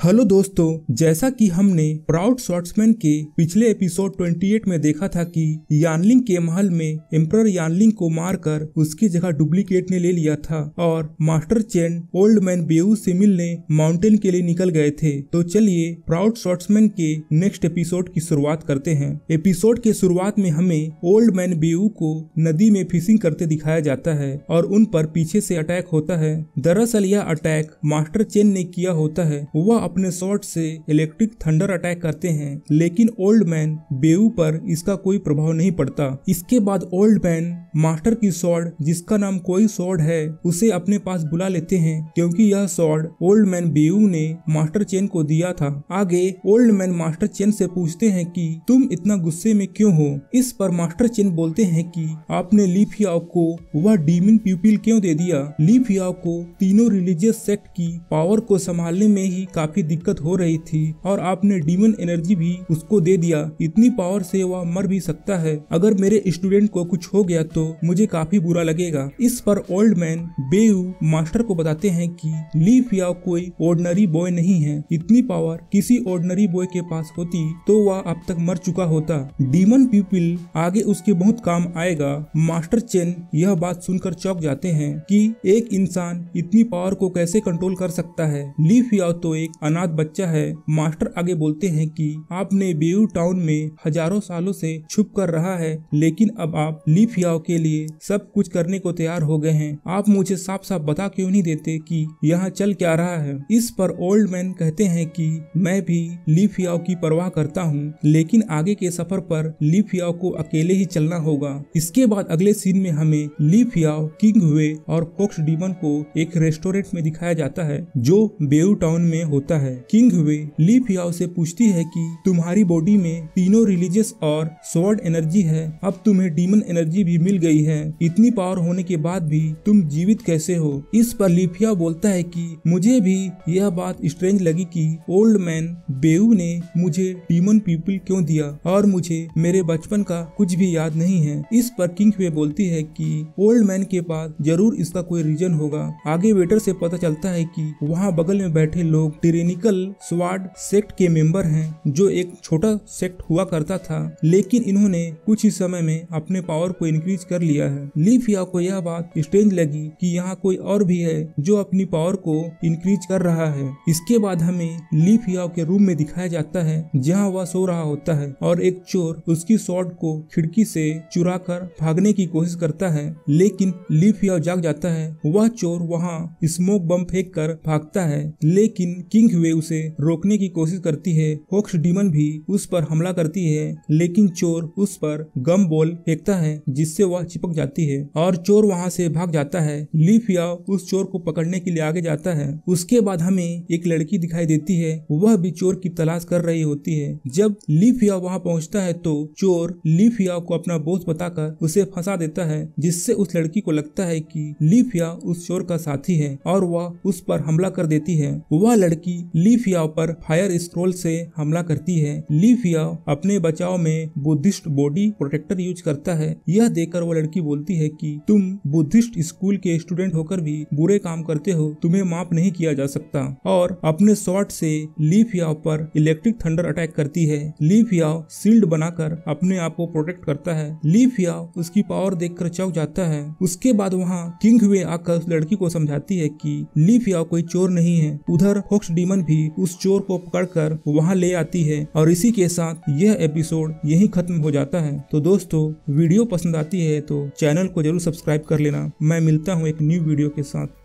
Hello दोस्तों, जैसा कि हमने प्राउड स्वॉर्ड्समैन के पिछले एपिसोड 28 में देखा था कि यानलिंग के महल में एम्परर यानलिंग को मारकर उसकी जगह डुप्लीकेट ने ले लिया था और मास्टर चेन ओल्ड मैन बेऊ से मिलने माउंटेन के लिए निकल गए थे। तो चलिए प्राउड स्वॉर्ड्समैन के नेक्स्ट एपिसोड की शुरुआत करते हैं। एपिसोड के शुरुआत में हमें ओल्ड मैन बेऊ को नदी में फिशिंग करते दिखाया जाता है और उन पर पीछे से अटैक होता है। दरअसल यह अटैक मास्टर चेन ने किया होता है। वह अपने शॉट से इलेक्ट्रिक थंडर अटैक करते हैं, लेकिन ओल्ड मैन बेऊ पर इसका कोई प्रभाव नहीं पड़ता। इसके बाद ओल्ड मैन मास्टर की स्वॉर्ड, जिसका नाम कोई स्वॉर्ड है, उसे अपने पास बुला लेते हैं क्योंकि यह स्वॉर्ड ओल्ड मैन बेऊ ने मास्टर चेन को दिया था। आगे ओल्ड मैन मास्टर चेन से पूछते हैं कि तुम इतना गुस्से में क्यों हो। इस पर मास्टर चेन बोलते हैं कि आपने ली फियाओ को वह डीमन प्यूपिल क्यों दे दिया। ली फियाओ को तीनों रिलीजियस सेक्ट की पावर को संभालने में ही काफी दिक्कत हो रही थी और आपने डीमन एनर्जी भी उसको दे दिया। इतनी पावर से वह मर भी सकता है। अगर मेरे स्टूडेंट को कुछ हो गया तो मुझे काफी बुरा लगेगा। इस पर ओल्ड मैन बेऊ मास्टर को बताते हैं कि ली फियाओ कोई ऑर्डिनरी बॉय नहीं है। इतनी पावर किसी ऑर्डिनरी बॉय के पास होती तो वह अब तक मर चुका होता। डीमन प्यूपिल आगे उसके बहुत काम आएगा। मास्टर चेन यह बात सुनकर चौंक जाते हैं कि एक इंसान इतनी पावर को कैसे कंट्रोल कर सकता है। ली फियाओ तो एक अनाथ बच्चा है। मास्टर आगे बोलते हैं कि आपने बेऊ टाउन में हजारों सालों से छुप कर रहा है, लेकिन अब आप ली फियाओ के लिए सब कुछ करने को तैयार हो गए हैं। आप मुझे साफ साफ बता क्यों नहीं देते कि यहाँ चल क्या रहा है। इस पर ओल्ड मैन कहते हैं कि मैं भी ली फियाओ की परवाह करता हूँ, लेकिन आगे के सफर पर ली फियाओ को अकेले ही चलना होगा। इसके बाद अगले सीन में हमें ली फियाओ, किंग हुए और फोक्स डीमन को एक रेस्टोरेंट में दिखाया जाता है जो बेऊ टाउन में होता है। किंग हुए ली फियाओ से पूछती है कि तुम्हारी बॉडी में तीनों रिलीजियस और स्वॉर्ड एनर्जी है, अब तुम्हें डीमन एनर्जी भी मिल गई है। इतनी पावर होने के बाद भी तुम जीवित कैसे हो। इस पर ली फियाओ बोलता है कि मुझे भी यह बात स्ट्रेंज लगी कि ओल्ड मैन बेऊ ने मुझे डीमन पीपल क्यों दिया और मुझे मेरे बचपन का कुछ भी याद नहीं है। इस पर किंग हुए बोलती है कि ओल्ड मैन के पास जरूर इसका कोई रीजन होगा। आगे वेटर से पता चलता है कि वहाँ बगल में बैठे लोग टिरेनिकल स्वॉर्ड सेक्ट के मेंबर हैं, जो एक छोटा सेक्ट हुआ करता था, लेकिन इन्होंने कुछ ही समय में अपने पावर को इंक्रीज कर लिया है। ली फियाओ को यह बात स्ट्रेंज लगी कि यहाँ कोई और भी है जो अपनी पावर को इंक्रीज कर रहा है। इसके बाद हमें ली फियाओ के रूम में दिखाया जाता है जहाँ वह सो रहा होता है और एक चोर उसकी स्वॉर्ड को खिड़की से चुरा कर भागने की कोशिश करता है, लेकिन ली फियाओ जाग जाता है। वह चोर वहाँ स्मोक बम फेंक कर भागता है, लेकिन किंग हुए उसे रोकने की कोशिश करती है। फोक्स डीमन भी उस पर हमला करती है, लेकिन चोर उस पर गम बॉल फेंकता है जिससे वह चिपक जाती है और चोर वहां से भाग जाता है। ली फियाओ उस चोर को पकड़ने के लिए आगे जाता है। उसके बाद हमें एक लड़की दिखाई देती है, वह भी चोर की तलाश कर रही होती है। जब ली फियाओ वहां पहुंचता है तो चोर ली फियाओ को अपना बोझ बताकर उसे फंसा देता है, जिससे उस लड़की को लगता है कि ली फियाओ उस चोर का साथी है और वह उस पर हमला कर देती है। वह लड़की ली फियाओ पर फायर स्क्रोल से हमला करती है। ली फियाओ अपने बचाव में बुद्धिस्ट बॉडी प्रोटेक्टर यूज करता है। यह देखकर वो लड़की बोलती है कि तुम बुद्धिस्ट स्कूल के स्टूडेंट होकर भी बुरे काम करते हो, तुम्हें माफ नहीं किया जा सकता, और अपने शॉट से ली फियाओ पर इलेक्ट्रिक थंडर अटैक करती है। ली फियाओ शील्ड बनाकर अपने आप को प्रोटेक्ट करता है। ली फियाओ उसकी पावर देखकर चौंक जाता है। उसके बाद वहाँ किंग हुए आकर उस लड़की को समझाती है कि ली फियाओ कोई चोर नहीं है। उधर फोक्स डीमन भी उस चोर को पकड़कर वहां ले आती है और इसी के साथ यह एपिसोड यहीं खत्म हो जाता है। तो दोस्तों, वीडियो पसंद आती है तो चैनल को जरूर सब्सक्राइब कर लेना। मैं मिलता हूँ एक न्यू वीडियो के साथ।